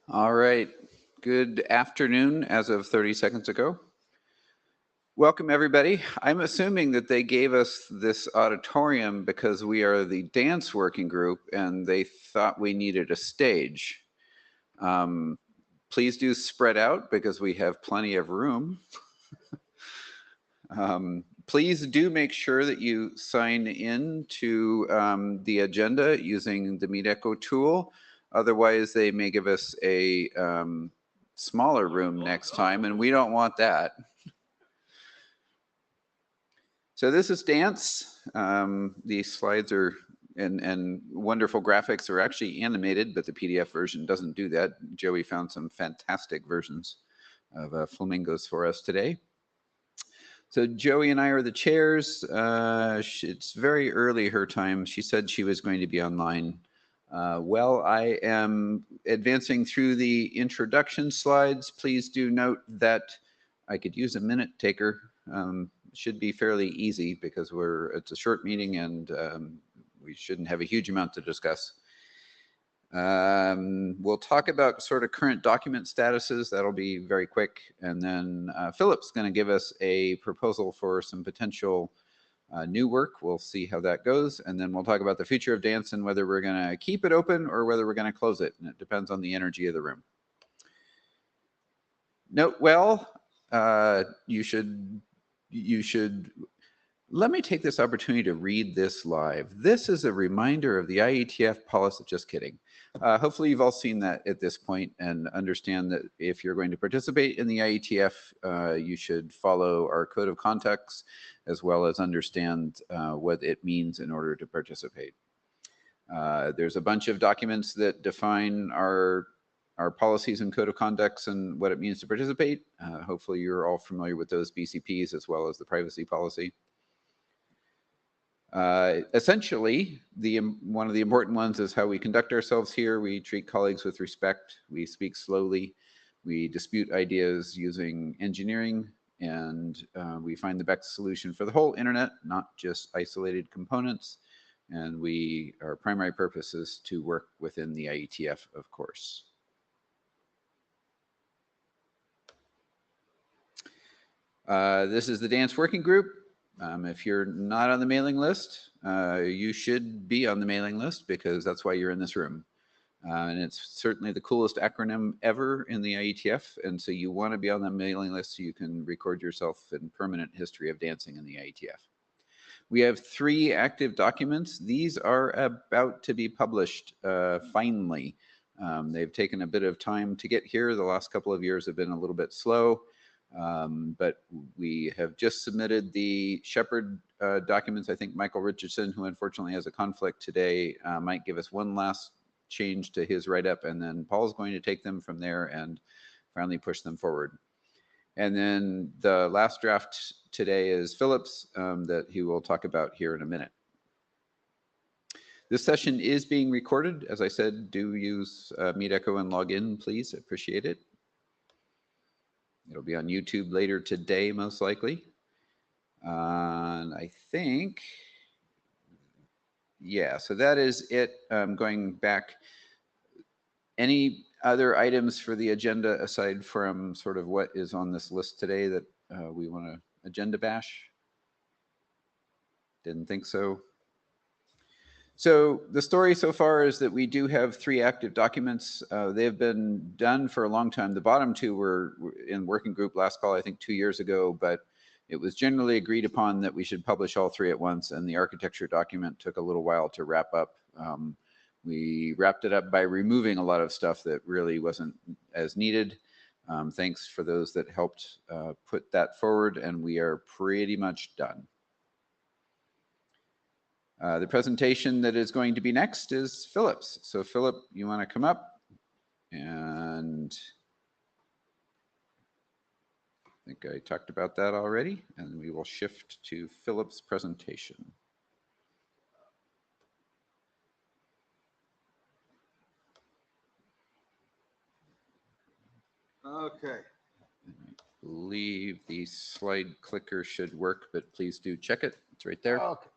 All right. Good afternoon as of 30 seconds ago. Welcome, everybody. I'm assuming that they gave us this auditorium because we are the dance working group and they thought we needed a stage. Please do spread out because we have plenty of room. Please do make sure that you sign in to the agenda using the MeetEcho tool. Otherwise, they may give us a smaller room next time, and we don't want that. So this is dance. These slides are and wonderful graphics are actually animated, but the PDF version doesn't do that. Joey found some fantastic versions of flamingos for us today. So Joey and I are the chairs. It's very early her time. She said she was going to be online. Well, I am advancing through the introduction slides. Please do note that I could use a minute taker. Should be fairly easy because it's a short meeting and we shouldn't have a huge amount to discuss. We'll talk about sort of current document statuses. That'll be very quick. And then Philip's going to give us a proposal for some potential new work. We'll see how that goes. And then we'll talk about the future of dance and whether we're going to keep it open or whether we're going to close it. And it depends on the energy of the room. Note well, you should, let me take this opportunity to read this live. This is a reminder of the IETF policy, just kidding. Hopefully you've all seen that at this point and understand that if you're going to participate in the IETF, you should follow our code of conduct as well as understand what it means in order to participate. There's a bunch of documents that define our policies and code of conduct and what it means to participate. Hopefully you're all familiar with those BCPs as well as the privacy policy. Essentially, one of the important ones is how we conduct ourselves here. We treat colleagues with respect. We speak slowly. We dispute ideas using engineering, and we find the best solution for the whole internet, not just isolated components. And our primary purpose is to work within the IETF, of course. This is the dance working group. If you're not on the mailing list, you should be on the mailing list because that's why you're in this room. And it's certainly the coolest acronym ever in the IETF. And so you want to be on the mailing list so you can record yourself in permanent history of dancing in the IETF. We have 3 active documents. These are about to be published finally. They've taken a bit of time to get here. The last couple of years have been a little bit slow. But we have just submitted the Shepherd documents. I think Michael Richardson, who unfortunately has a conflict today, might give us one last change to his write-up, and then Paul's going to take them from there and finally push them forward. And then the last draft today is Philip's that he will talk about here in a minute. This session is being recorded. As I said, do use MeetEcho and log in, please. Appreciate it. It'll be on YouTube later today, most likely. And I think, yeah, so that is it. Going back, any other items for the agenda aside from sort of what is on this list today that we want to agenda bash? Didn't think so. So the story so far is that we do have 3 active documents. They've been done for a long time. The bottom 2 were in working group last call, I think 2 years ago, but it was generally agreed upon that we should publish all 3 at once, and the architecture document took a little while to wrap up. We wrapped it up by removing a lot of stuff that really wasn't as needed. Thanks for those that helped put that forward, and we are pretty much done. The presentation that is going to be next is Philip's. So Philip, you want to come up? And I think I talked about that already, and we will shift to Philip's presentation. Okay. believe the slide clicker should work, but please do check it. It's right there. Okay.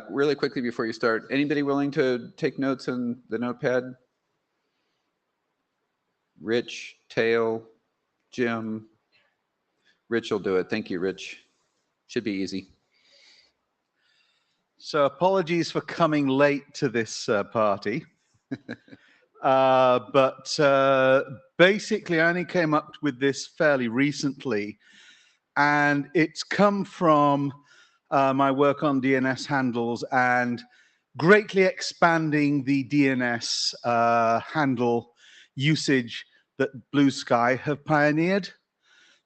Really quickly before you start, anybody willing to take notes on the notepad? Rich, Tail, Jim. Rich will do it. Thank you, Rich. Should be easy. So apologies for coming late to this party. But basically, I only came up with this fairly recently, and it's come from my work on DNS handles and greatly expanding the DNS handle usage that Blue Sky have pioneered.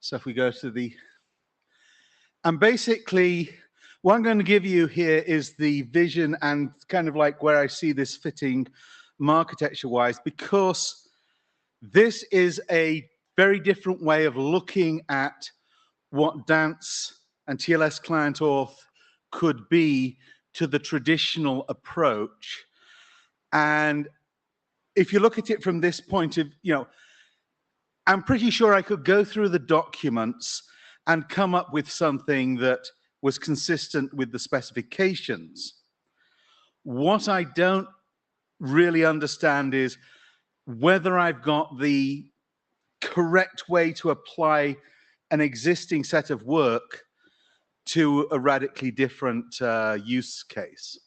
So if we go to the, and basically what I'm going to give you here is the vision and kind of like where I see this fitting architecture-wise, because this is a very different way of looking at what DANCE and TLS client auth could be to the traditional approach. And if you look at it from this point of, I'm pretty sure I could go through the documents and come up with something that was consistent with the specifications. What I don't really understand is whether I've got the correct way to apply an existing set of work to a radically different use case.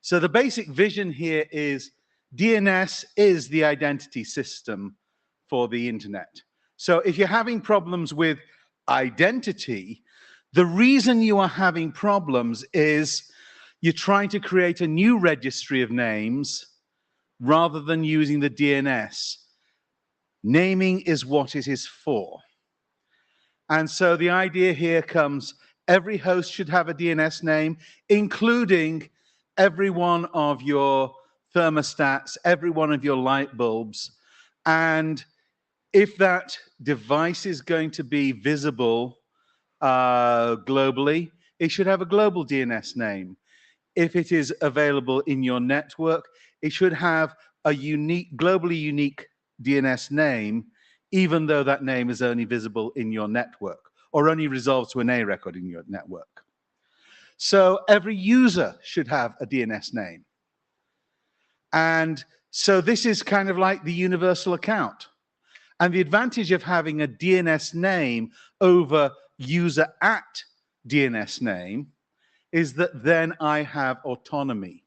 So the basic vision here is DNS is the identity system for the internet. So if you're having problems with identity, the reason you are having problems is you're trying to create a new registry of names rather than using the DNS. Naming is what it is for. And so the idea here comes, every host should have a DNS name, including every one of your thermostats, every one of your light bulbs. And if that device is going to be visible globally, it should have a global DNS name. If it is available in your network, it should have a unique, globally unique DNS name, even though that name is only visible in your network or only resolved to an A record in your network. So every user should have a DNS name. And so this is kind of like the universal account. And the advantage of having a DNS name over user at DNS name is that then I have autonomy.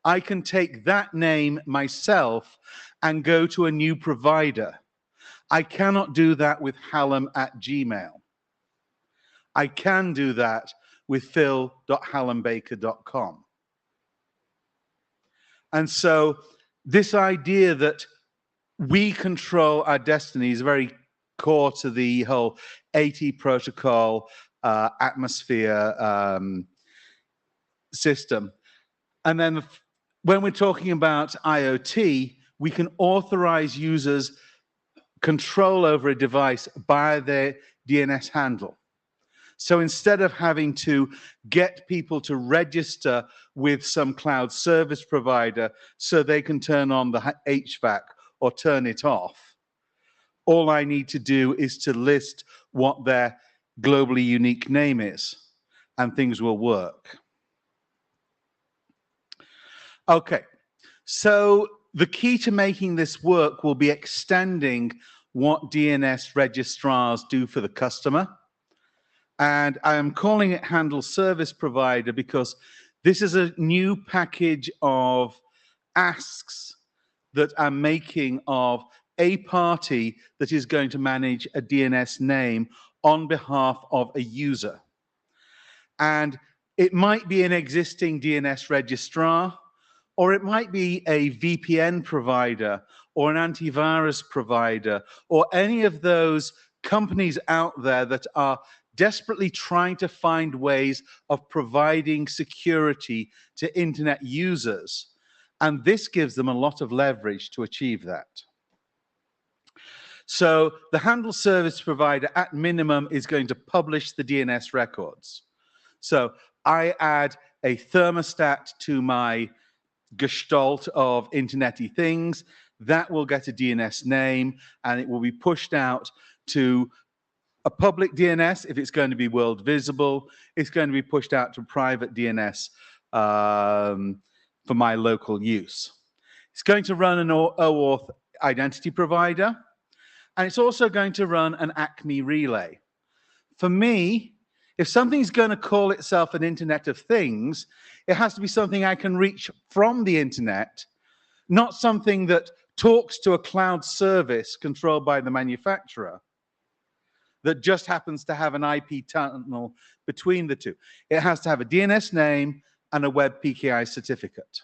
I can take that name myself and go to a new provider. I cannot do that with hallam@gmail. I can do that with phil.hallambaker.com. And so this idea that we control our destiny is very core to the whole AT protocol atmosphere system. And then when we're talking about IoT, we can authorize users control over a device by their DNS handle. So instead of having to get people to register with some cloud service provider so they can turn on the HVAC or turn it off, all I need to do is to list what their globally unique name is, and things will work. Okay, so the key to making this work will be extending what DNS registrars do for the customer. And I am calling it Handle Service Provider because this is a new package of asks that I'm making of a party that is going to manage a DNS name on behalf of a user. And it might be an existing DNS registrar, or it might be a VPN provider or an antivirus provider, or any of those companies out there that are desperately trying to find ways of providing security to internet users. And this gives them a lot of leverage to achieve that. So the handle service provider at minimum is going to publish the DNS records. So I add a thermostat to my gestalt of Internet-y things. that will get a DNS name, and it will be pushed out to a public DNS if it's going to be world visible. It's going to be pushed out to private DNS for my local use. It's going to run an OAuth identity provider, and it's also going to run an ACME relay. For me, if something's going to call itself an Internet of Things, it has to be something I can reach from the internet, not something that talks to a cloud service controlled by the manufacturer that just happens to have an IP tunnel between the two. It has to have a DNS name and a web PKI certificate.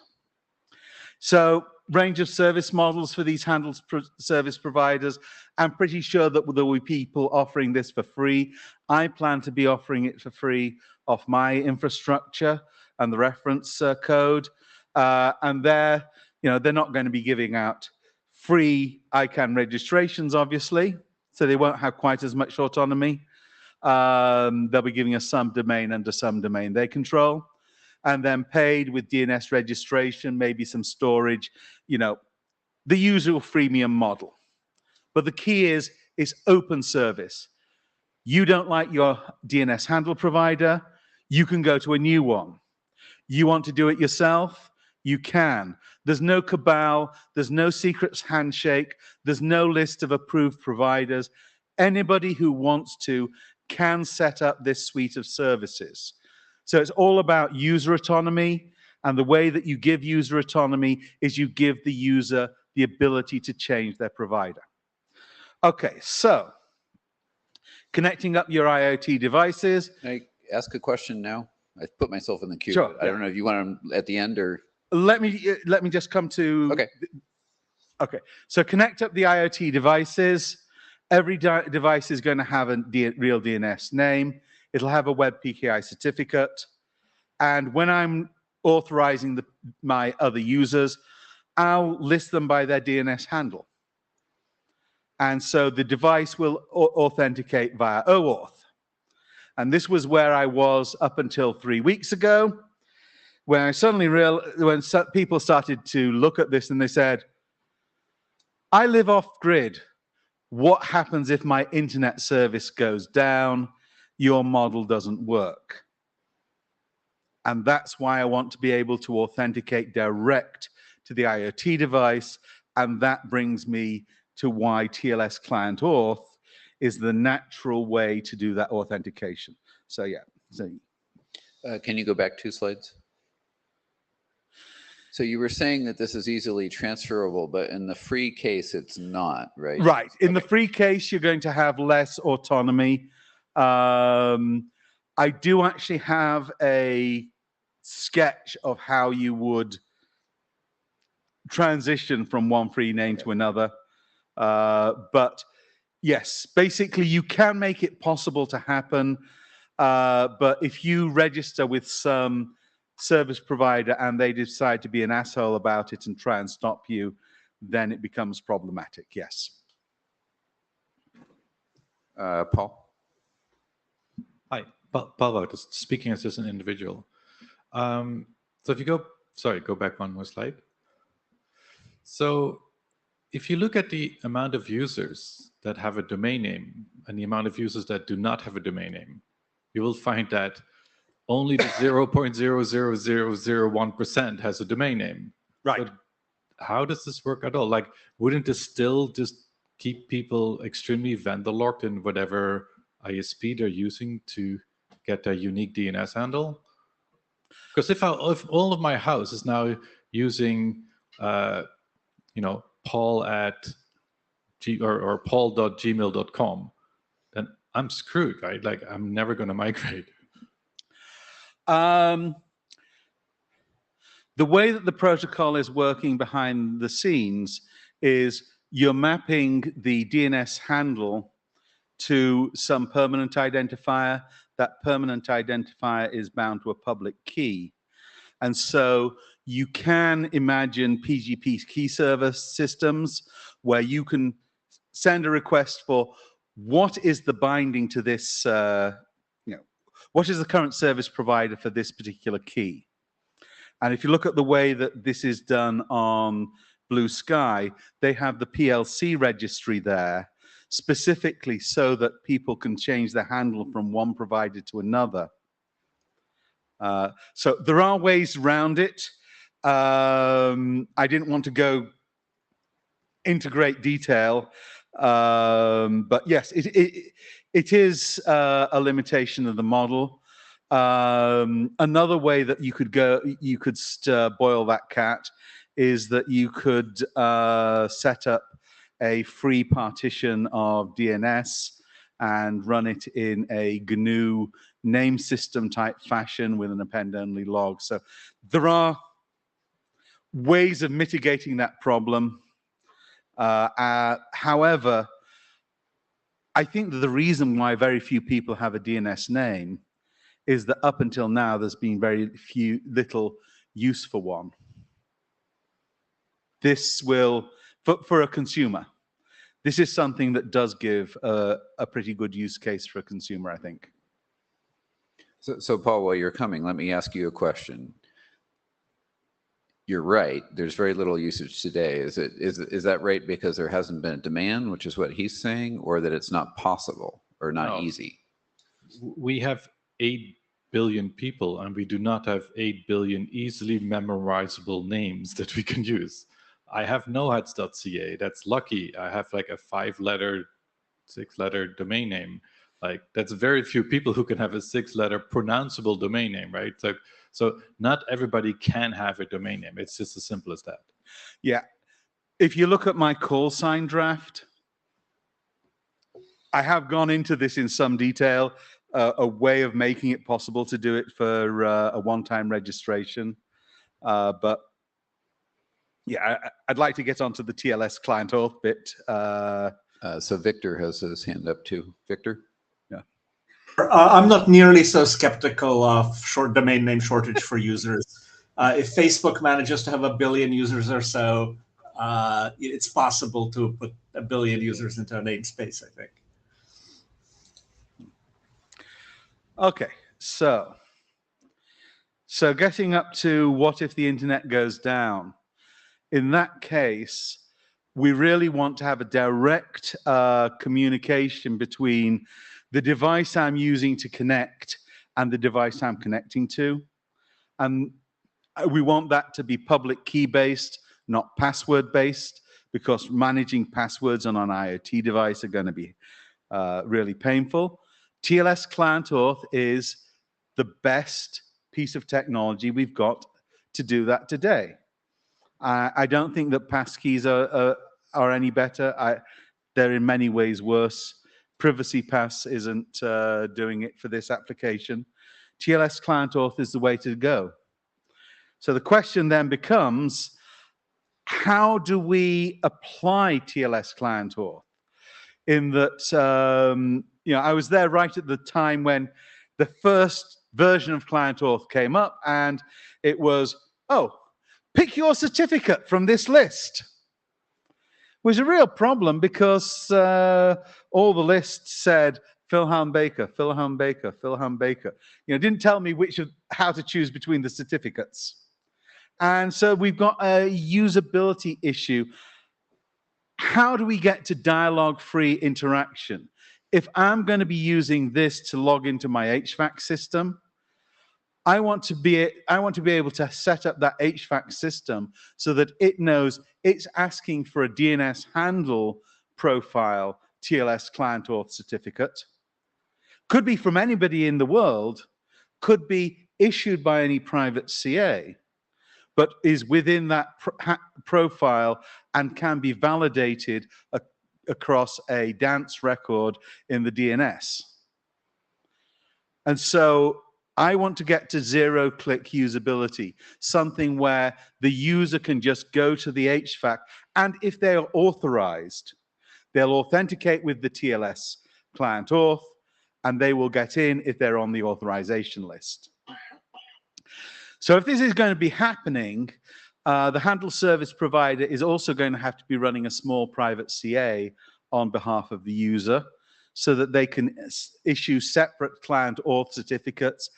So, range of service models for these handles service providers. I'm pretty sure that there will be people offering this for free. I plan to be offering it for free off my infrastructure and the reference code. And they're not going to be giving out free ICANN registrations, obviously, so they won't have quite as much autonomy. They'll be giving us some domain under some domain they control, and then paid with DNS registration, maybe some storage, the usual freemium model. But the key is open service. You don't like your DNS handle provider, you can go to a new one. You want to do it yourself? You can. There's no cabal, there's no secret handshake, there's no list of approved providers. Anybody who wants to can set up this suite of services. So it's all about user autonomy, and the way that you give user autonomy is you give the user the ability to change their provider. Okay, so connecting up your IoT devices. Can I ask a question now? I put myself in the queue. Sure, I don't know if you want them at the end or... Let me just come to... Okay, so connect up the IoT devices. Every device is going to have a real DNS name. It'll have a web PKI certificate. And when I'm authorizing my other users, I'll list them by their DNS handle. And so the device will authenticate via OAuth. And this was where I was up until 3 weeks ago, when I suddenly realized, when people started to look at this and they said, I live off grid. What happens if my internet service goes down? Your model doesn't work. And that's why I want to be able to authenticate direct to the IoT device. And that brings me to why TLS client auth is the natural way to do that authentication. So yeah. Can you go back 2 slides? So you were saying that this is easily transferable, but in the free case, it's not, right? Right. In the free case, you're going to have less autonomy. I do actually have a sketch of how you would transition from one free name to another. But yes, basically you can make it possible to happen. But if you register with some service provider and they decide to be an asshole about it and try and stop you, then it becomes problematic, yes. Paul? Hi, Paul, speaking as just an individual. So if you go back one more slide. So if you look at the amount of users that have a domain name and the amount of users that do not have a domain name, you will find that only the 0.00001% has a domain name. Right. So how does this work at all? Like, wouldn't this still just keep people extremely vendor locked in whatever ISP they're using to get their unique DNS handle? Because if all of my house is now using, Paul at or paul.gmail.com, then I'm screwed, right? Like, I'm never going to migrate. The way that the protocol is working behind the scenes is you're mapping the DNS handle to some permanent identifier. That permanent identifier is bound to a public key. And so you can imagine PGP key server systems where you can send a request for what is the binding to this, what is the current service provider for this particular key? And if you look at the way that this is done on Blue Sky, they have the PLC registry there, specifically so that people can change their handle from one provider to another. So there are ways around it. I didn't want to go into great detail, but yes, it is a limitation of the model. Another way that you could boil that cat is that you could set up a free partition of DNS and run it in a GNU name system type fashion with an append-only log. So there are ways of mitigating that problem. However, I think that the reason why very few people have a DNS name is that up until now, there's been little use for one. This will, for a consumer, this is something that does give a pretty good use case for a consumer, I think. So Paul, while you're coming, let me ask you a question. You're right. There's very little usage today. Is that right because there hasn't been a demand, which is what he's saying, or that it's not possible or not easy? We have 8 billion people, and we do not have 8 billion easily memorizable names that we can use. I have nohats.ca. That's lucky. I have like a 5-letter, 6-letter domain name. Like, that's very few people who can have a 6-letter pronounceable domain name, right? So not everybody can have a domain name. It's just as simple as that. Yeah. If you look at my call sign draft, I have gone into this in some detail, a way of making it possible to do it for a one-time registration. But yeah, I'd like to get onto the TLS client auth bit. So Victor has his hand up too. Victor? Yeah. I'm not nearly so skeptical of short domain name shortage for users. If Facebook manages to have 1 billion users or so, it's possible to put 1 billion users into a namespace, I think. Okay, so getting up to what if the internet goes down? In that case, we really want to have a direct communication between the device I'm using to connect and the device I'm connecting to. And we want that to be public key-based, not password-based, because managing passwords on an IoT device are going to be really painful. TLS client auth is the best piece of technology we've got to do that today. I don't think that passkeys are any better. They're in many ways worse. Privacy Pass isn't doing it for this application. TLS client auth is the way to go. So the question then becomes, how do we apply TLS client auth? In that, I was there right at the time when the first version of client auth came up, and it was, oh, pick your certificate from this list. It was a real problem because all the lists said Philham Baker, Philham Baker, Philham Baker. Didn't tell me how to choose between the certificates. And so we've got a usability issue. How do we get to dialogue-free interaction? If I'm going to be using this to log into my HVAC system, I want to be able to set up that HVAC system so that it knows it's asking for a DNS handle profile TLS client auth certificate. Could be from anybody in the world, could be issued by any private CA, but is within that profile and can be validated across a dance record in the DNS. And so I want to get to zero-click usability, something where the user can just go to the HVAC, and if they are authorized, they'll authenticate with the TLS client auth, and they will get in if they're on the authorization list. So if this is going to be happening, the handle service provider is also going to have to be running a small private CA on behalf of the user so that they can issue separate client auth certificates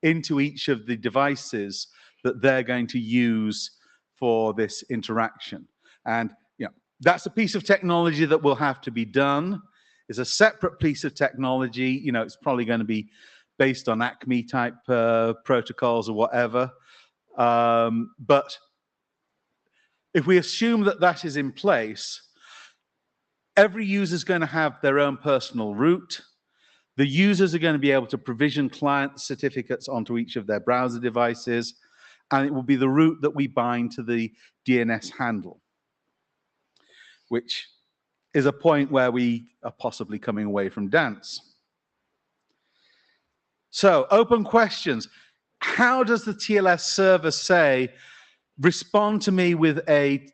into each of the devices that they're going to use for this interaction. And that's a piece of technology that will have to be done. It's a separate piece of technology. It's probably going to be based on Acme type protocols or whatever. But if we assume that that is in place, every user is going to have their own personal root. The users are going to be able to provision client certificates onto each of their browser devices, and it will be the root that we bind to the DNS handle, which is a point where we are possibly coming away from DANCE. So, open questions. How does the TLS server say, respond to me with a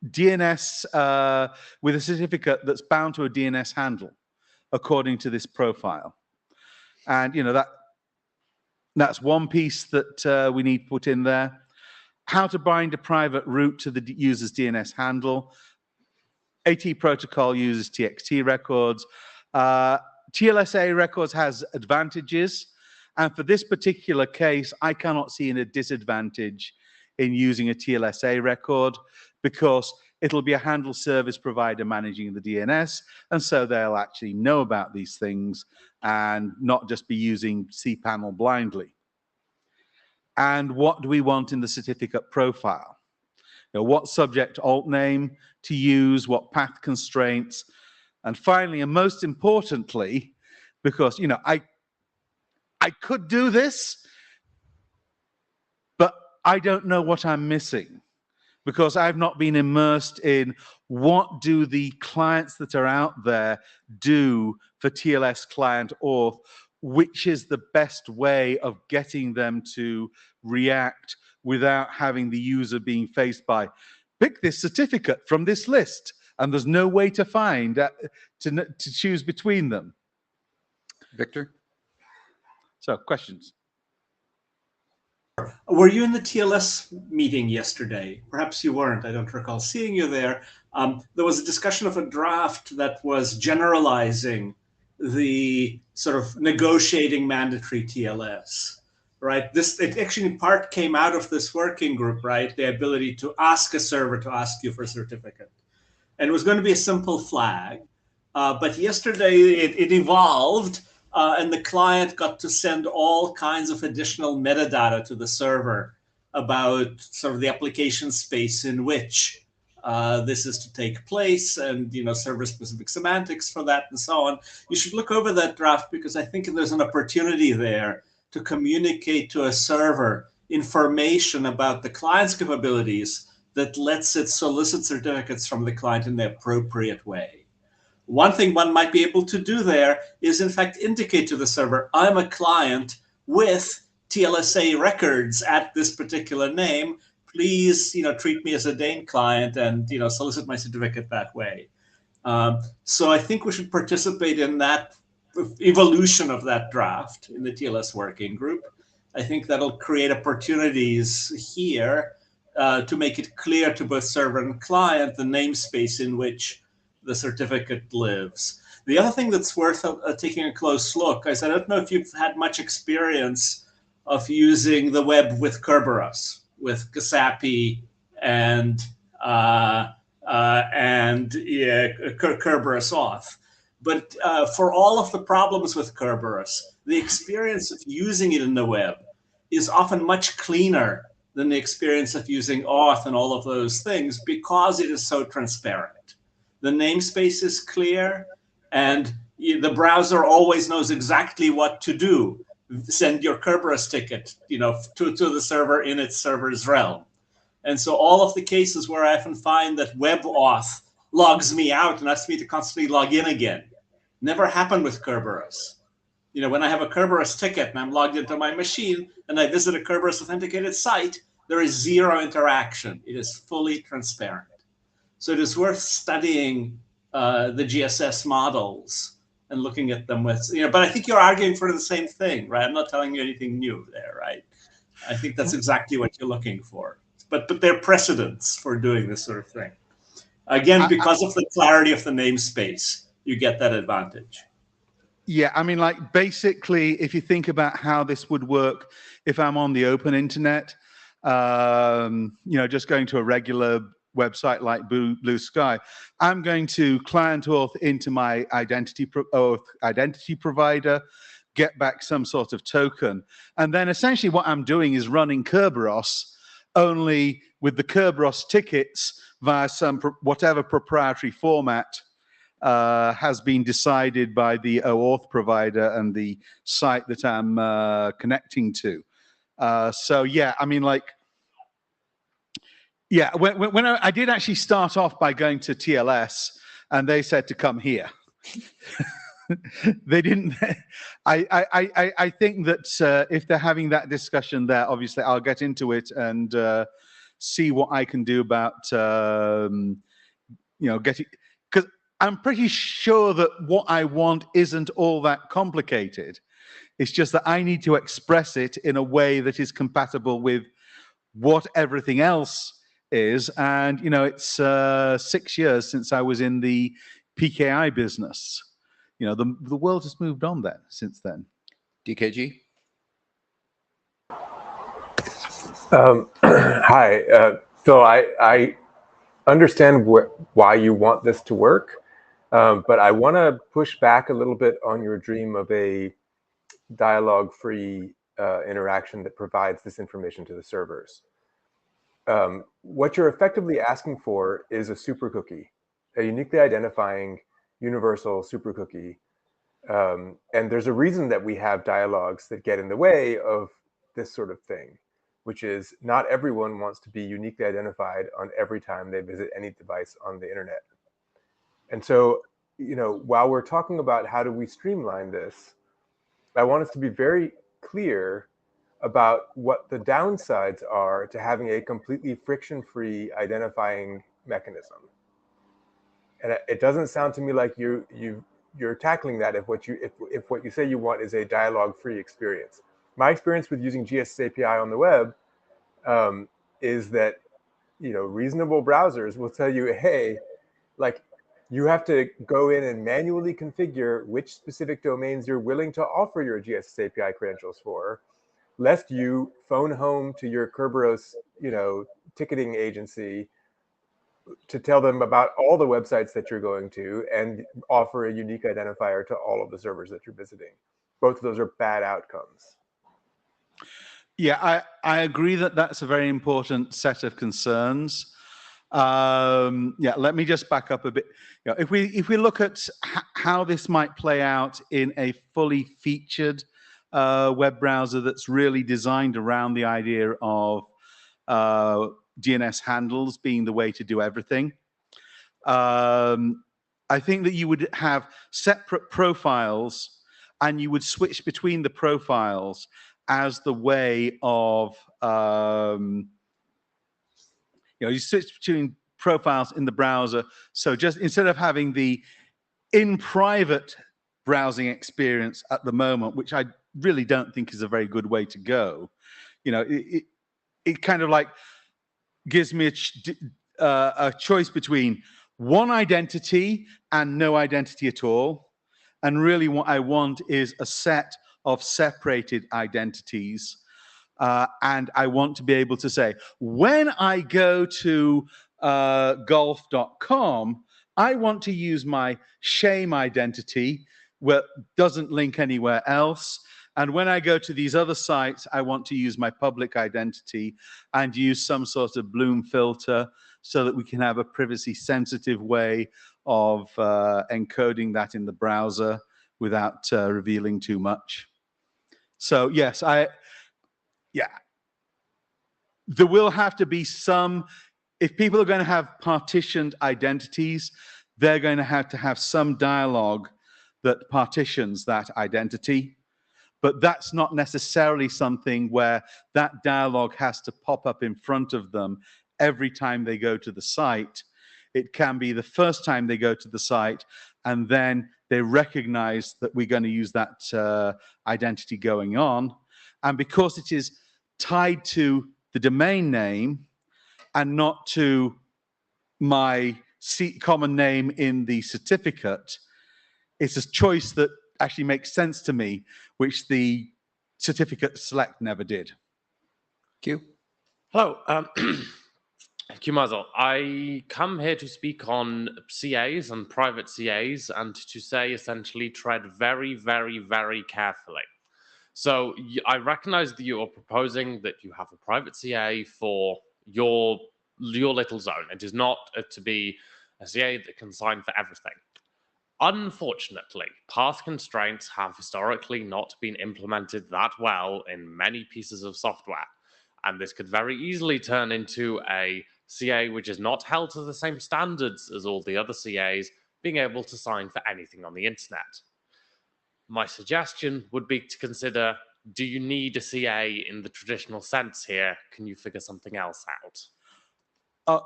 DNS, with a certificate that's bound to a DNS handle, according to this profile? And, that's one piece that we need put in there. How to bind a private root to the user's DNS handle. AT protocol uses TXT records. TLSA records has advantages. And for this particular case, I cannot see a disadvantage in using a TLSA record, because it'll be a handle service provider managing the DNS. And so they'll actually know about these things and not just be using cPanel blindly. And what do we want in the certificate profile? What subject alt name to use, what path constraints, and finally, and most importantly, because I could do this, but I don't know what I'm missing, because I've not been immersed in what do the clients that are out there do for TLS client auth, which is the best way of getting them to react without having the user being faced by, pick this certificate from this list, and there's no way to find, to choose between them. Victor? So, questions? Were you in the TLS meeting yesterday? Perhaps you weren't. I don't recall seeing you there. There was a discussion of a draft that was generalizing the sort of negotiating mandatory TLS, right? It actually in part came out of this working group, right? The ability to ask a server to ask you for a certificate. And it was going to be a simple flag. But yesterday it evolved, and the client got to send all kinds of additional metadata to the server about sort of the application space in which this is to take place, and server-specific semantics for that, and so on. You should look over that draft, because I think there's an opportunity there to communicate to a server information about the client's capabilities that lets it solicit certificates from the client in the appropriate way. One thing one might be able to do there is, in fact, indicate to the server, I'm a client with TLSA records at this particular name. Please, treat me as a DANE client and, solicit my certificate that way. So I think we should participate in that evolution of that draft in the TLS working group. I think that'll create opportunities here to make it clear to both server and client the namespace in which the certificate lives. The other thing that's worth taking a close look is, I don't know if you've had much experience of using the web with Kerberos, with Gasapi and Kerberos auth. But for all of the problems with Kerberos, the experience of using it in the web is often much cleaner than the experience of using auth and all of those things, because it is so transparent. The namespace is clear, and the browser always knows exactly what to do. Send your Kerberos ticket, to the server in its server's realm. And so all of the cases where I often find that web auth logs me out and asks me to constantly log in again, never happened with Kerberos. When I have a Kerberos ticket and I'm logged into my machine and I visit a Kerberos authenticated site, there is zero interaction. It is fully transparent. So it is worth studying the GSS models and looking at them with, but I think you're arguing for the same thing, right? I'm not telling you anything new there, right? I think that's exactly what you're looking for. But there are precedents for doing this sort of thing. Again, because of the clarity of the namespace, you get that advantage. Yeah, I mean, basically, if you think about how this would work if I'm on the open internet, just going to a regular website like Blue Sky. I'm going to client auth into my identity provider, get back some sort of token. And then essentially what I'm doing is running Kerberos, only with the Kerberos tickets via some whatever proprietary format has been decided by the OAuth provider and the site that I'm connecting to. So yeah, I mean, like, yeah, when I did actually start off by going to TLS, and they said to come here. They didn't. I think that if they're having that discussion there, obviously I'll get into it and see what I can do about getting, because I'm pretty sure that what I want isn't all that complicated. It's just that I need to express it in a way that is compatible with what everything else is. And it's 6 years since I was in the PKI business. The world has moved on since then. DKG? Hi. So I understand why you want this to work, but I want to push back a little bit on your dream of a dialogue-free interaction that provides this information to the servers. What you're effectively asking for is a super cookie, a uniquely identifying universal super cookie. And there's a reason that we have dialogues that get in the way of this sort of thing, which is not everyone wants to be uniquely identified on every time they visit any device on the internet. And so, while we're talking about how do we streamline this, I want us to be very clear about what the downsides are to having a completely friction-free identifying mechanism. And it doesn't sound to me like you're tackling that if what you say you want is a dialogue-free experience. My experience with using GSS API on the web is that reasonable browsers will tell you, hey, like, you have to go in and manually configure which specific domains you're willing to offer your GSS API credentials for, lest you phone home to your Kerberos, ticketing agency to tell them about all the websites that you're going to and offer a unique identifier to all of the servers that you're visiting. Both of those are bad outcomes. Yeah, I agree that that's a very important set of concerns. Yeah, let me just back up a bit. If we look at how this might play out in a fully featured web browser that's really designed around the idea of DNS handles being the way to do everything, I think that you would have separate profiles and you would switch between the profiles as the way of you switch between profiles in the browser. So just instead of having the in private browsing experience at the moment, which I really don't think is a very good way to go, it kind of like gives me a choice between one identity and no identity at all. And really what I want is a set of separated identities. And I want to be able to say, when I go to golf.com, I want to use my shame identity, where doesn't link anywhere else. And when I go to these other sites, I want to use my public identity and use some sort of Bloom filter so that we can have a privacy sensitive way of encoding that in the browser without revealing too much. So yes, there will have to be some, if people are going to have partitioned identities, they're going to have some dialogue that partitions that identity. But that's not necessarily something where that dialogue has to pop up in front of them every time they go to the site. It can be the first time they go to the site, and then they recognize that we're going to use that identity going on. And because it is tied to the domain name and not to my common name in the certificate, it's a choice that actually makes sense to me, which the certificate select never did. Q. Hello. Kumazel, I come here to speak on CAs and private CAs and to say essentially tread very, very, very carefully. So I recognize that you are proposing that you have a private CA for your little zone. It is not to be a CA that can sign for everything. Unfortunately, path constraints have historically not been implemented that well in many pieces of software. And this could very easily turn into a CA which is not held to the same standards as all the other CAs, being able to sign for anything on the internet. My suggestion would be to consider, do you need a CA in the traditional sense here? Can you figure something else out?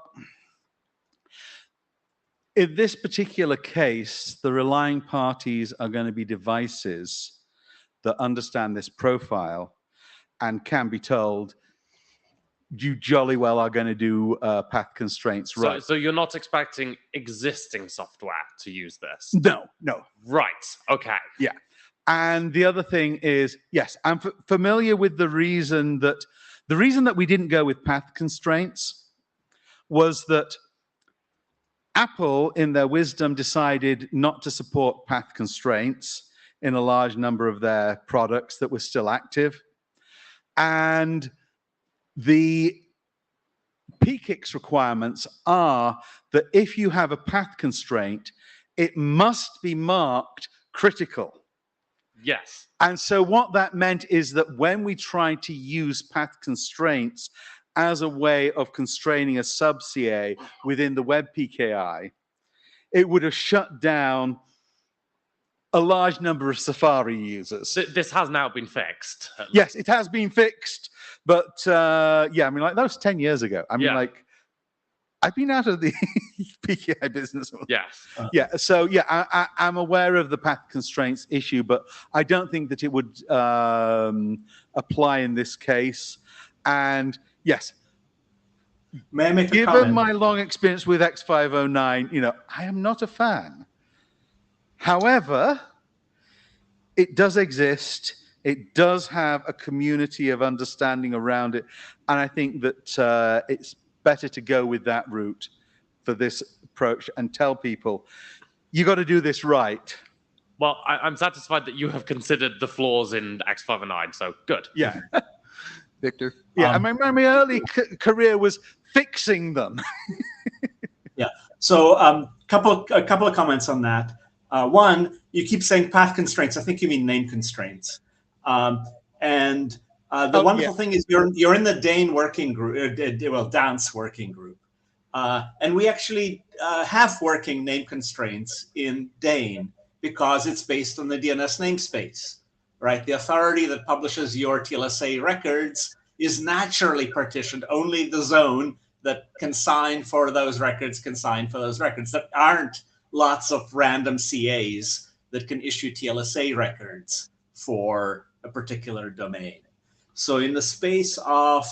In this particular case, the relying parties are going to be devices that understand this profile and can be told, you jolly well are going to do path constraints, right? So you're not expecting existing software to use this? No. Right, okay. Yeah. And the other thing is, yes, I'm familiar with the reason that we didn't go with path constraints was that Apple, in their wisdom, decided not to support path constraints in a large number of their products that were still active. And the PKIX requirements are that if you have a path constraint, it must be marked critical. Yes. And so what that meant is that when we tried to use path constraints as a way of constraining a sub-CA within the web PKI, it would have shut down a large number of Safari users. This has now been fixed. Yes, it has been fixed. But yeah, I mean, like that was 10 years ago. I mean, like I've been out of the PKI business. Yes. Yeah. So yeah, I'm aware of the path constraints issue, but I don't think that it would apply in this case. And yes, may I make a given comment? my long experience with X509, you know, I am not a fan. However, it does exist. It does have a community of understanding around it. And I think that it's better to go with that route for this approach and tell people, you got to do this right. Well, I'm satisfied that you have considered the flaws in X509, so good. Yeah. Victor? Yeah, I mean, my early career was fixing them. Yeah. So a couple of comments on that. One, you keep saying path constraints. I think you mean name constraints. And the wonderful thing is you're in the DANE working group, DANCE working group. And we actually have working name constraints in DANE because it's based on the DNS namespace, right? The authority that publishes your TLSA records is naturally partitioned. Only the zone that can sign for those records can sign for those records. There aren't lots of random CAs that can issue TLSA records for a particular domain. So in the space of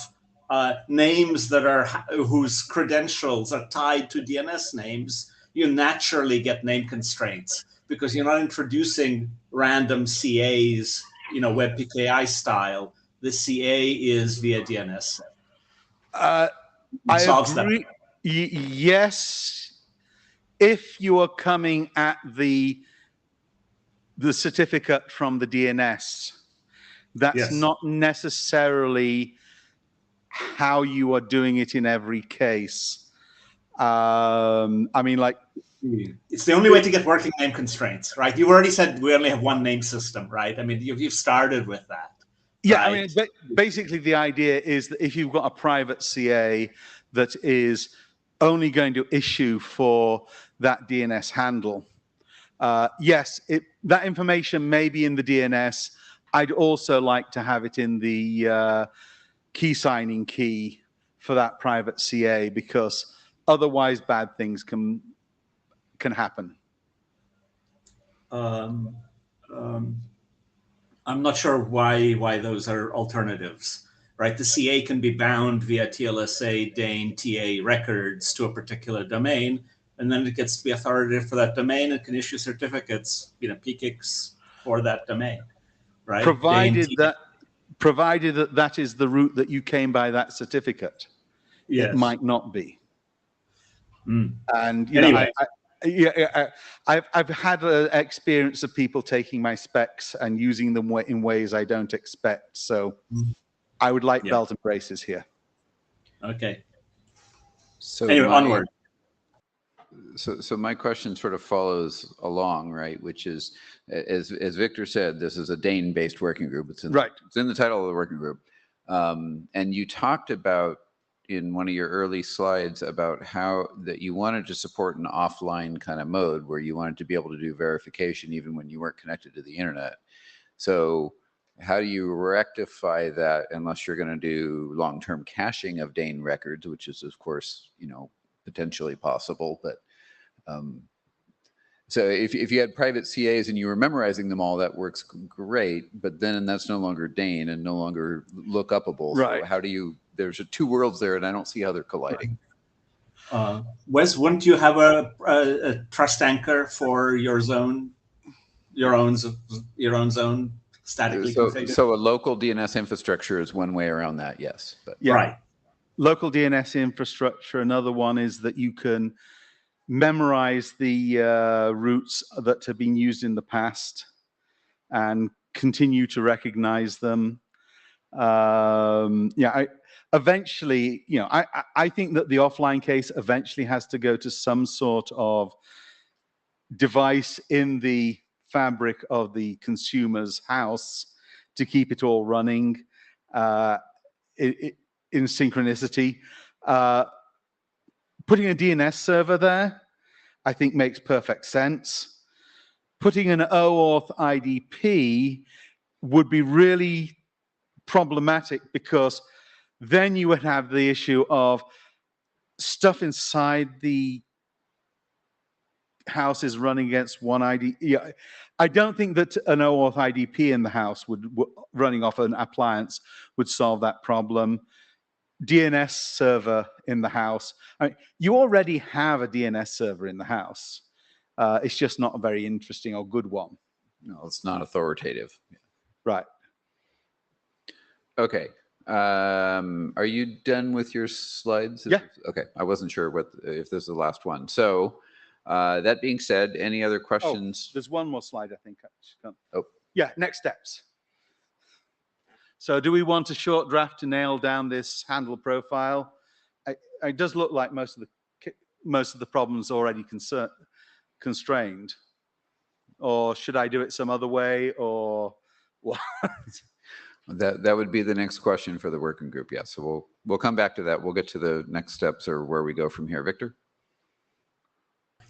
names that are whose credentials are tied to DNS names, you naturally get name constraints because you're not introducing random CAs, you know, web PKI style. The CA is via DNS. I agree. Yes, if you are coming at the certificate from the DNS, that's not necessarily how you are doing it in every case. I mean, like, it's the only way to get working name constraints, right? You already said we only have one name system, right? I mean, you've started with that. Yeah, right? I mean, basically the idea is that if you've got a private CA that is only going to issue for that DNS handle, yes, that information may be in the DNS. I'd also like to have it in the key signing key for that private CA because otherwise bad things can happen. I'm not sure why those are alternatives, right? The CA can be bound via TLSA, DANE, TA records to a particular domain, and then it gets to be authoritative for that domain and can issue certificates, you know, PKIX for that domain, right? Provided provided that that is the route that you came by that certificate. Yes. It might not be. Mm. And you Anyway. know, I've had an experience of people taking my specs and using them in ways I don't expect. So I would like belt and braces here. Okay. So anyway, onward. So my question sort of follows along, right? Which is, as Victor said, this is a DANE-based working group. It's in the title of the working group. And you talked about in one of your early slides about how that you wanted to support an offline kind of mode where you wanted to be able to do verification even when you weren't connected to the internet. So how do you rectify that unless you're going to do long-term caching of DANE records, which is, of course, you know, potentially possible, but so if you had private CAs and you were memorizing them all, that works great, but then that's no longer DANE and no longer look-upable. Right. So how do you, there's two worlds there and I don't see how they're colliding. Wes, wouldn't you have a trust anchor for your zone, your own zone statically configured? So a local DNS infrastructure is one way around that, yes. But. Yeah. Right. Local DNS infrastructure. Another one is that you can memorize the routes that have been used in the past and continue to recognize them. Eventually, you know, I think that the offline case eventually has to go to some sort of device in the fabric of the consumer's house to keep it all running in synchronicity. Putting a DNS server there, I think makes perfect sense. Putting an OAuth IDP would be really problematic because then you would have the issue of stuff inside the house is running against one ID. Yeah, I don't think that an OAuth IDP in the house running off an appliance would solve that problem. DNS server in the house. I mean, you already have a DNS server in the house. It's just not a very interesting or good one. No, it's not authoritative. Right. Okay. Are you done with your slides? Yeah. Okay. I wasn't sure if this is the last one. So that being said, any other questions? There's one more slide, I think. Oh. Yeah, next steps. So do we want a short draft to nail down this handle profile? It does look like most of the problems already constrained. Or should I do it some other way, or what? That would be the next question for the working group. Yeah. So we'll come back to that. We'll get to the next steps or where we go from here. Victor?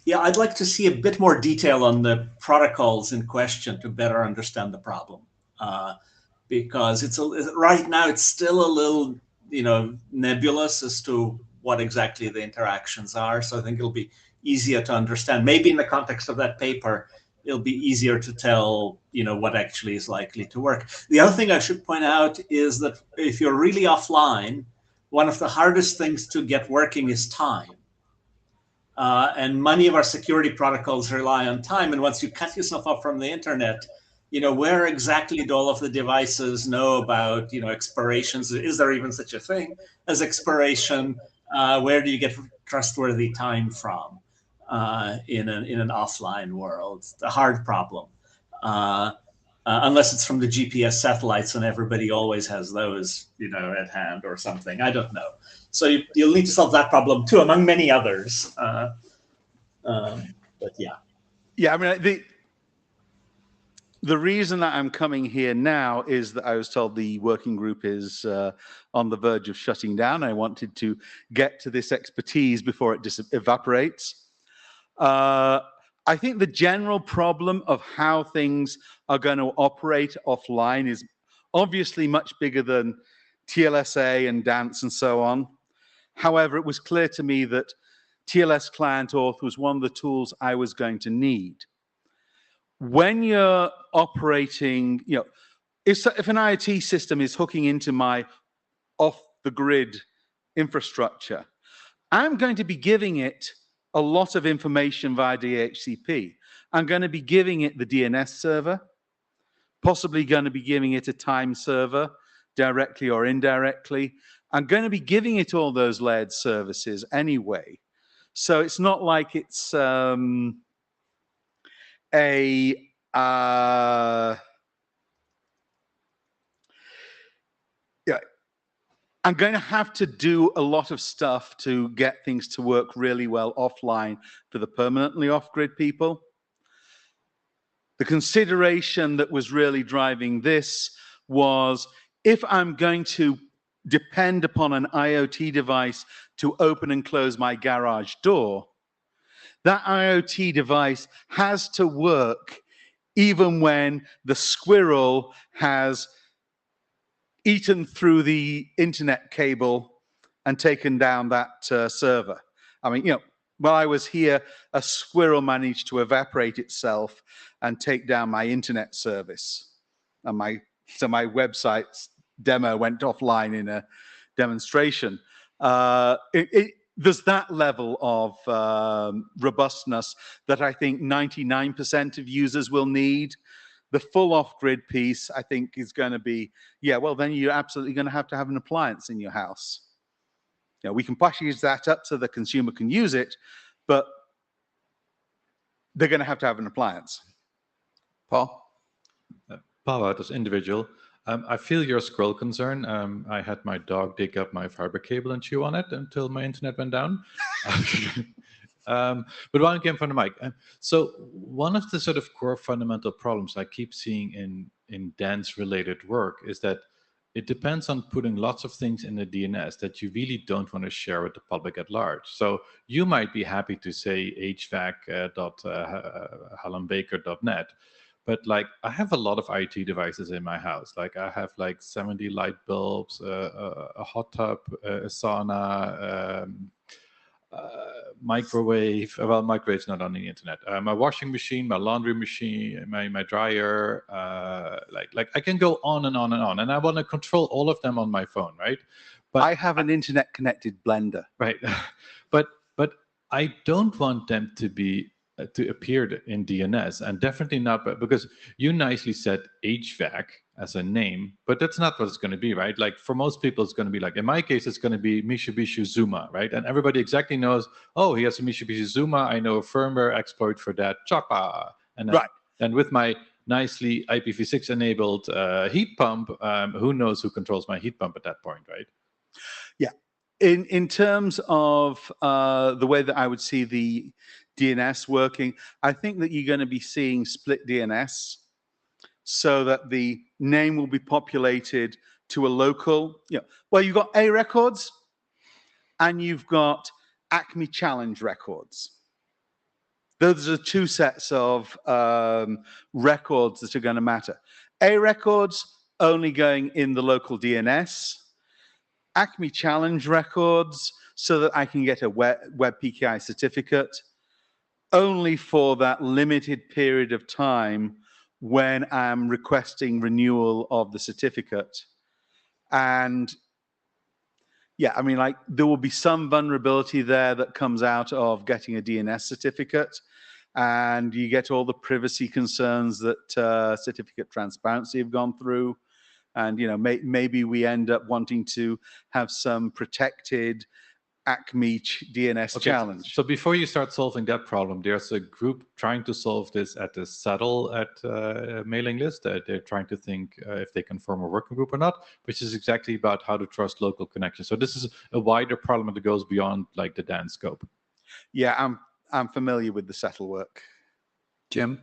Yeah, I'd like to see a bit more detail on the protocols in question to better understand the problem. Because right now it's still a little, you know, nebulous as to what exactly the interactions are. So I think it'll be easier to understand. Maybe in the context of that paper, it'll be easier to tell, you know, what actually is likely to work. The other thing I should point out is that if you're really offline, one of the hardest things to get working is time. And many of our security protocols rely on time. And once you cut yourself off from the internet, you know, where exactly do all of the devices know about, you know, expirations? Is there even such a thing as expiration? Where do you get trustworthy time from in an offline world? It's a hard problem, unless it's from the GPS satellites and everybody always has those, you know, at hand or something. I don't know. So you'll need to solve that problem too, among many others. But yeah. Yeah, I mean, the reason that I'm coming here now is that I was told the working group is on the verge of shutting down. I wanted to get to this expertise before it evaporates. I think the general problem of how things are going to operate offline is obviously much bigger than TLSA and DANCE and so on. However, it was clear to me that TLS client auth was one of the tools I was going to need. When you're operating, you know, if an IoT system is hooking into my off-the-grid infrastructure, I'm going to be giving it a lot of information via DHCP. I'm going to be giving it the DNS server, possibly going to be giving it a time server, directly or indirectly. I'm going to be giving it all those layered services anyway. So it's not like it's yeah, I'm going to have to do a lot of stuff to get things to work really well offline for the permanently off-grid people. The consideration that was really driving this was, if I'm going to depend upon an IoT device to open and close my garage door, that IoT device has to work even when the squirrel has eaten through the internet cable and taken down that server. I mean, you know, while I was here, a squirrel managed to evaporate itself and take down my internet service. And so my website's demo went offline in a demonstration. There's that level of robustness that I think 99% of users will need. The full off-grid piece, I think, is going to be, yeah, well, then you're absolutely going to have an appliance in your house. You know, we can package that up so the consumer can use it, but they're going to have an appliance. Paul? Paul, as individual, I feel your squirrel concern. I had my dog dig up my fiber cable and chew on it until my internet went down. But one came from the mic. So one of the sort of core fundamental problems I keep seeing in dance-related work is that it depends on putting lots of things in the DNS that you really don't want to share with the public at large. So you might be happy to say hvac.hallambaker.net, but like I have a lot of IT devices in my house. Like I have like 70 light bulbs, a hot tub, a sauna, microwave. Well, microwave's not on the internet. My washing machine, my laundry machine, my dryer. Like I can go on and on and on, and I want to control all of them on my phone, right? But I have an internet-connected blender. Right, but I don't want them to be to appear in DNS, and definitely not because you nicely said HVAC as a name, but that's not what it's going to be, right? Like for most people, it's going to be like, in my case, it's going to be Mitsubishi Zuma, right? And everybody exactly knows, oh, he has a Mitsubishi Zuma. I know a firmware exploit for that, Choppa. And then, right. And with my nicely IPv6 enabled heat pump, who knows who controls my heat pump at that point, right? Yeah. In terms of the way that I would see the DNS working, I think that you're going to be seeing split DNS so that the name will be populated to a local, well, you've got A records and you've got Acme Challenge records. Those are two sets of records that are going to matter. A records only going in the local DNS. Acme Challenge records so that I can get a web PKI certificate only for that limited period of time when I'm requesting renewal of the certificate. And yeah, I mean, like there will be some vulnerability there that comes out of getting a DNS certificate, and you get all the privacy concerns that certificate transparency have gone through. And, maybe we end up wanting to have some protected Acme DNS challenge. So before you start solving that problem, there's a group trying to solve this at the Saddle mailing list. They're trying to think if they can form a working group or not, which is exactly about how to trust local connections. So this is a wider problem that goes beyond like the DAN scope. Yeah, I'm familiar with the Settle work. Jim?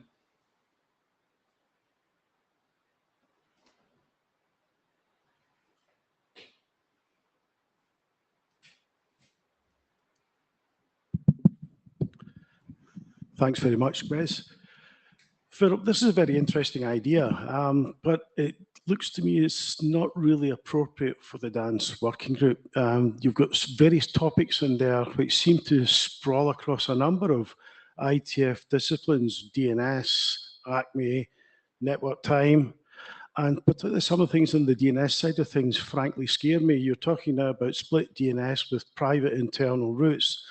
Thanks very much, Wes. Philip, this is a very interesting idea, but it looks to me it's not really appropriate for the DANS working group. You've got various topics in there which seem to sprawl across a number of IETF disciplines, DNS, Acme, network time, and particularly some of the things on the DNS side of things frankly scare me. You're talking now about split DNS with private internal routes.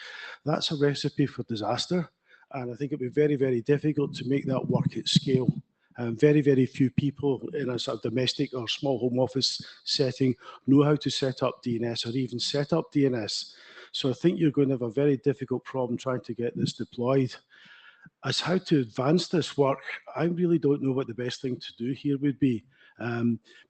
That's a recipe for disaster. And I think it'd be very, very difficult to make that work at scale. Very, very few people in a sort of domestic or small home office setting know how to set up DNS or even set up DNS. So I think you're going to have a very difficult problem trying to get this deployed. As how to advance this work, I really don't know what the best thing to do here would be.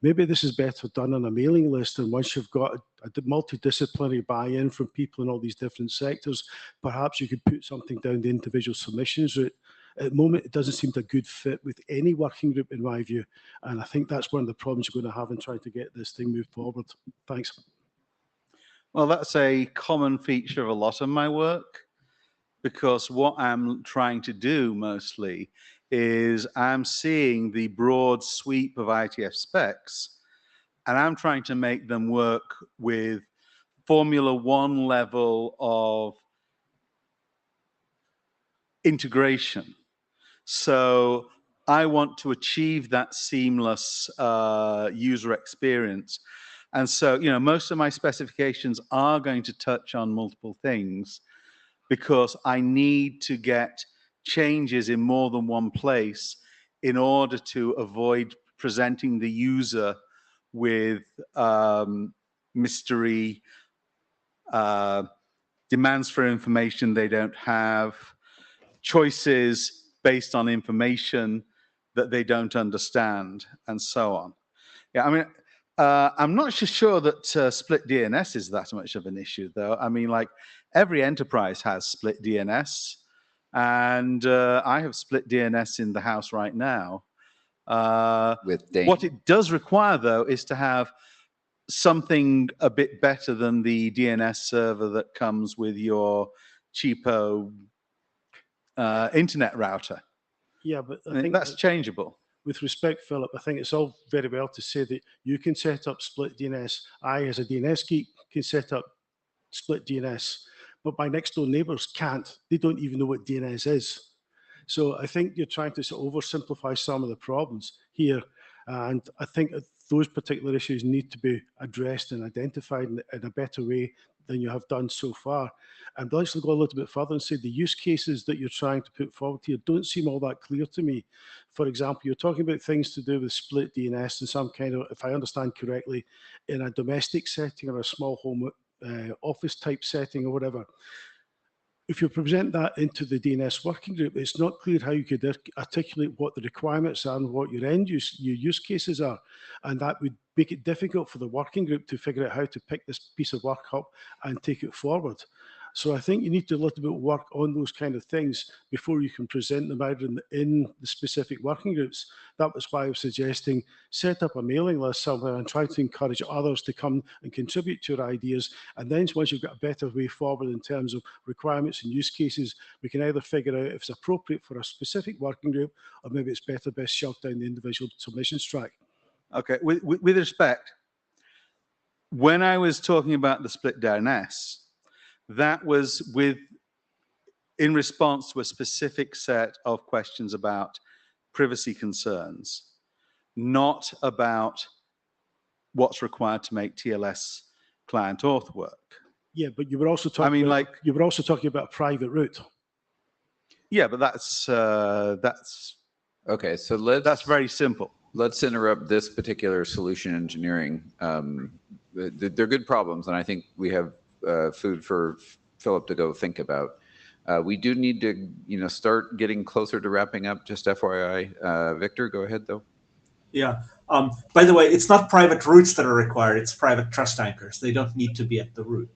Maybe this is better done on a mailing list, and once you've got a multidisciplinary buy-in from people in all these different sectors, perhaps you could put something down the individual submissions route. At the moment, it doesn't seem to a good fit with any working group, in my view, and I think that's one of the problems you're going to have in trying to get this thing moved forward. Thanks. Well, that's a common feature of a lot of my work, because what I'm trying to do mostly is I'm seeing the broad sweep of IETF specs, and I'm trying to make them work with Formula One level of integration. So I want to achieve that seamless user experience. And so, most of my specifications are going to touch on multiple things, because I need to get changes in more than one place in order to avoid presenting the user with mystery, demands for information they don't have, choices based on information that they don't understand, and so on. Yeah, I mean, I'm not sure that split DNS is that much of an issue, though. I mean, like, every enterprise has split DNS, and I have split DNS in the house right now. With DANE. What it does require, though, is to have something a bit better than the DNS server that comes with your cheapo internet router. Yeah, but I think that's changeable. With respect, Philip, I think it's all very well to say that you can set up split DNS. I, as a DNS geek, can set up split DNS, but my next door neighbors can't. They don't even know what DNS is. So I think you're trying to sort of oversimplify some of the problems here. And I think those particular issues need to be addressed and identified in a better way than you have done so far. And I'll actually go a little bit further and say the use cases that you're trying to put forward here don't seem all that clear to me. For example, you're talking about things to do with split DNS and some kind of, if I understand correctly, in a domestic setting or a small home office type setting or whatever. If you present that into the DNS working group, it's not clear how you could articulate what the requirements are and what your your use cases are. And that would make it difficult for the working group to figure out how to pick this piece of work up and take it forward. So I think you need to do a little bit of work on those kind of things before you can present them out in the specific working groups. That was why I was suggesting set up a mailing list somewhere and try to encourage others to come and contribute to your ideas. And then once you've got a better way forward in terms of requirements and use cases, we can either figure out if it's appropriate for a specific working group, or maybe it's better best shoved down the individual submissions track. Okay, with respect, when I was talking about the split DNS, that was in response to a specific set of questions about privacy concerns, not about what's required to make TLS client auth work. Yeah, but you were also talking. You were also talking about a private route. Yeah, but that's okay. So that's very simple. Let's interrupt this particular solution engineering. They're good problems, and I think we have food for Philip to go think about. We do need to, start getting closer to wrapping up. Just FYI, Victor, go ahead though. Yeah. By the way, it's not private routes that are required; it's private trust anchors. They don't need to be at the root.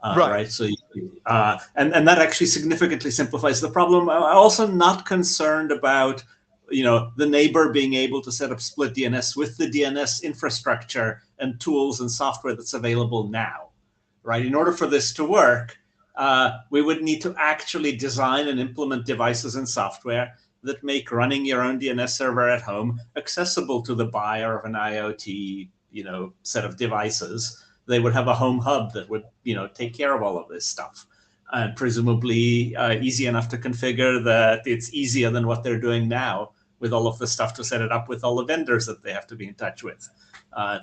Right. So, and that actually significantly simplifies the problem. I'm also not concerned about, the neighbor being able to set up split DNS with the DNS infrastructure and tools and software that's available now. Right. In order for this to work, we would need to actually design and implement devices and software that make running your own DNS server at home accessible to the buyer of an IoT, set of devices. They would have a home hub that would, take care of all of this stuff, and presumably easy enough to configure that it's easier than what they're doing now with all of the stuff to set it up with all the vendors that they have to be in touch with,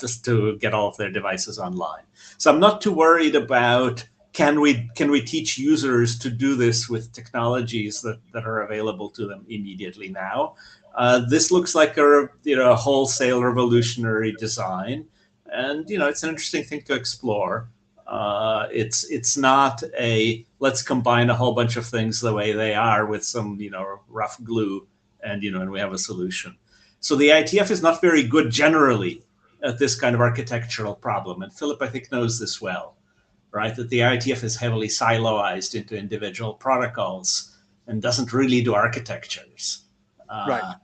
just to get all of their devices online. So I'm not too worried about can we teach users to do this with technologies that are available to them immediately now? This looks like a wholesale revolutionary design, and it's an interesting thing to explore. It's not a let's combine a whole bunch of things the way they are with some rough glue and and we have a solution. So the IETF is not very good generally at this kind of architectural problem, and Philip I think knows this well, right? That the IETF is heavily siloized into individual protocols and doesn't really do architectures. Right.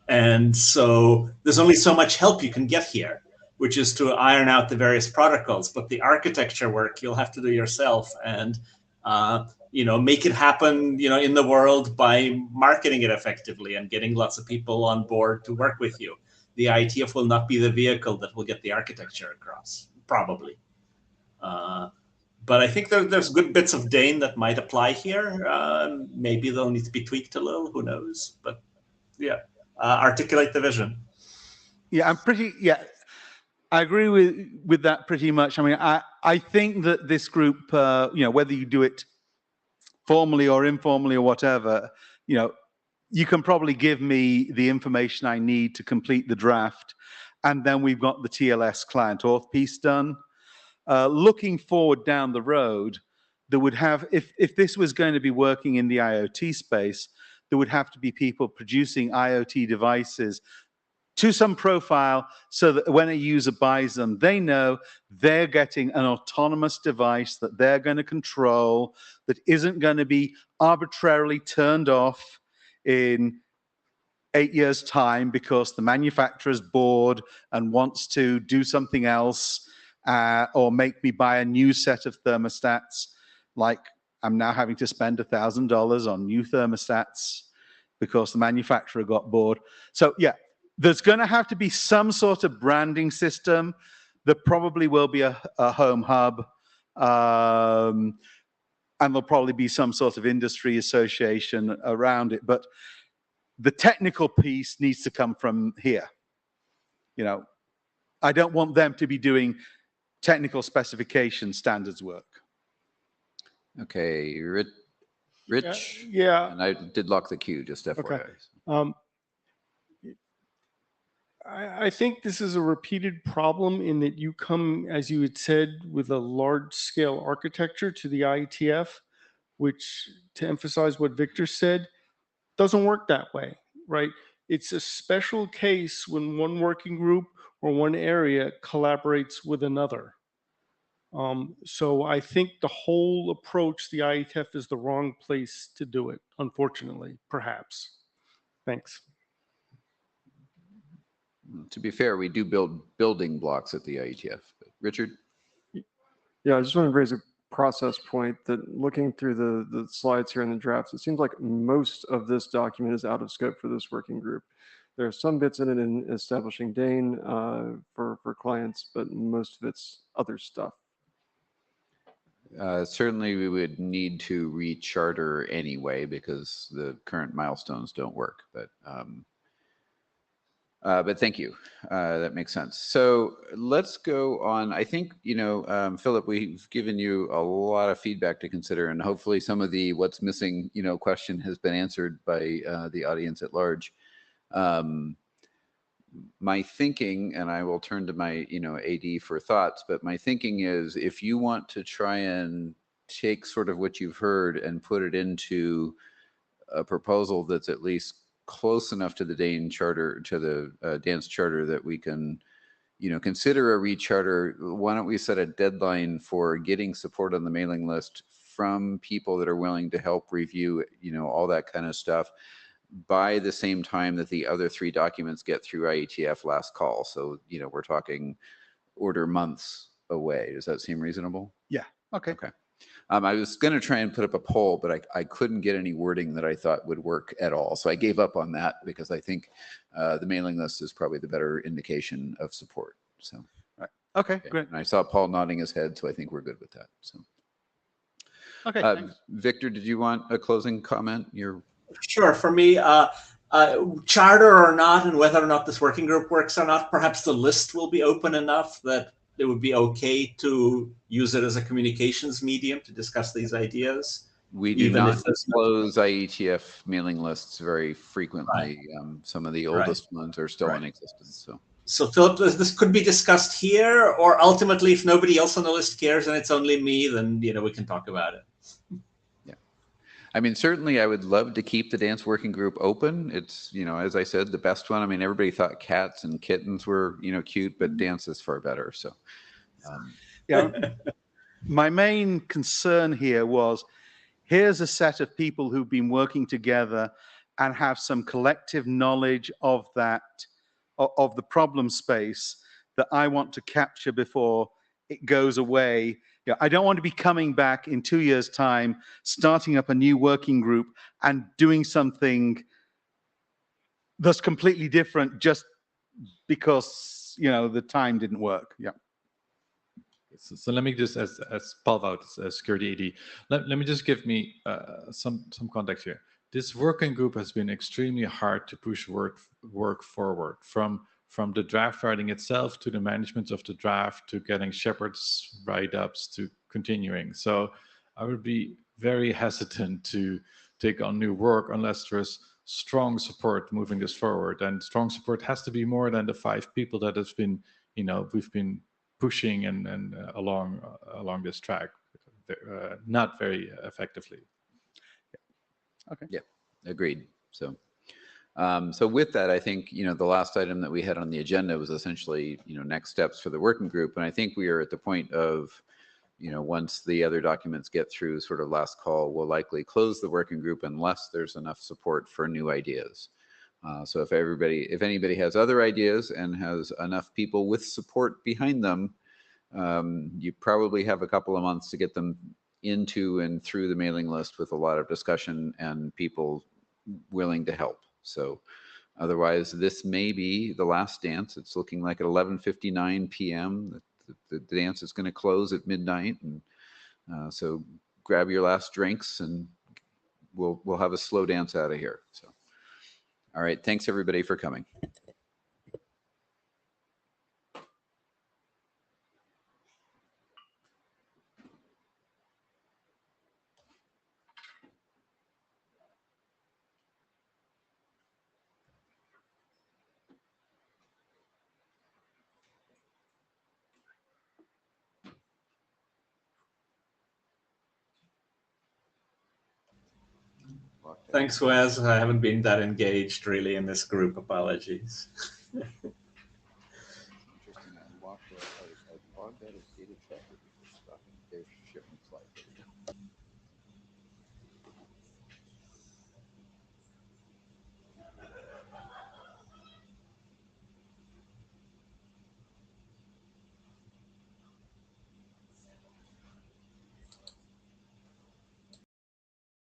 And so there's only so much help you can get here, which is to iron out the various protocols. But the architecture work you'll have to do yourself, and make it happen, in the world by marketing it effectively and getting lots of people on board to work with you. The IETF will not be the vehicle that will get the architecture across, probably. But I think there's good bits of DANE that might apply here. Maybe they'll need to be tweaked a little. Who knows? But yeah, articulate the vision. Yeah, I agree with that pretty much. I mean, I think that this group, whether you do it formally or informally or whatever, you can probably give me the information I need to complete the draft, and then we've got the TLS client auth piece done. Looking forward down the road, there would have, if this was going to be working in the IoT space, there would have to be people producing IoT devices to some profile so that when a user buys them, they know they're getting an autonomous device that they're going to control, that isn't going to be arbitrarily turned off in 8 years' time because the manufacturer's bored and wants to do something else, or make me buy a new set of thermostats, like I'm now having to spend $1,000 on new thermostats because the manufacturer got bored. So yeah, there's going to have to be some sort of branding system. There probably will be a home hub, and there'll probably be some sort of industry association around it. But the technical piece needs to come from here. I don't want them to be doing technical specification standards work. Okay, Rich? Yeah. And I did lock the queue, just FYI. Okay. I think this is a repeated problem in that you come, as you had said, with a large-scale architecture to the IETF, which, to emphasize what Victor said, doesn't work that way, right? It's a special case when one working group or one area collaborates with another. So I think the whole approach, the IETF is the wrong place to do it, unfortunately, perhaps. Thanks. To be fair, we do build building blocks at the IETF. But Richard? Yeah, I just want to raise a process point that looking through the slides here in the drafts, it seems like most of this document is out of scope for this working group. There are some bits in it in establishing DANE for clients, but most of it's other stuff. Certainly we would need to recharter anyway because the current milestones don't work. But thank you. That makes sense. So let's go on. I think, Philip, we've given you a lot of feedback to consider, and hopefully some of the what's missing, question has been answered by the audience at large. My thinking, and I will turn to my, AD for thoughts, but my thinking is if you want to try and take sort of what you've heard and put it into a proposal that's at least close enough to the DANE charter, to the dance charter, that we can, consider a recharter. Why don't we set a deadline for getting support on the mailing list from people that are willing to help review, all that kind of stuff by the same time that the other 3 documents get through IETF last call. So, we're talking order months away. Does that seem reasonable? Yeah. Okay. Okay. I was going to try and put up a poll, but I couldn't get any wording that I thought would work at all. So I gave up on that because I think the mailing list is probably the better indication of support. So, right. Okay, great. And I saw Paul nodding his head, so I think we're good with that. So, okay. Victor, did you want a closing comment? Sure. For me, charter or not, and whether or not this working group works or not, perhaps the list will be open enough that it would be okay to use it as a communications medium to discuss these ideas? We do Even not if there's no- disclose IETF mailing lists very frequently. Some of the oldest ones are still in existence. So Philip, this could be discussed here, or ultimately, if nobody else on the list cares and it's only me, then we can talk about it. I mean, certainly I would love to keep the dance working group open. It's, as I said, the best one. I mean, everybody thought cats and kittens were, cute, but dance is far better. So, my main concern here was, here's a set of people who've been working together and have some collective knowledge of of the problem space that I want to capture before it goes away. I don't want to be coming back in 2 years' time, starting up a new working group and doing something that's completely different just because, the time didn't work. Yeah. So let me just, as Paul Wout, as security AD, let me just give me some context here. This working group has been extremely hard to push work forward, from the draft writing itself to the management of the draft to getting Shepard's write-ups to continuing. So I would be very hesitant to take on new work unless there's strong support moving this forward. And strong support has to be more than the 5 people that has been, we've been pushing and along this track, not very effectively. Okay. Yeah, agreed. So, so with that, I think, the last item that we had on the agenda was essentially, next steps for the working group. And I think we are at the point of, once the other documents get through sort of last call, we'll likely close the working group unless there's enough support for new ideas. So if anybody has other ideas and has enough people with support behind them, you probably have a couple of months to get them into and through the mailing list with a lot of discussion and people willing to help. So otherwise, this may be the last dance. It's looking like at 11:59 p.m. The dance is going to close at midnight, and so grab your last drinks, and we'll have a slow dance out of here. So, all right, thanks everybody for coming. Thanks, Wes. I haven't been that engaged really in this group. Apologies.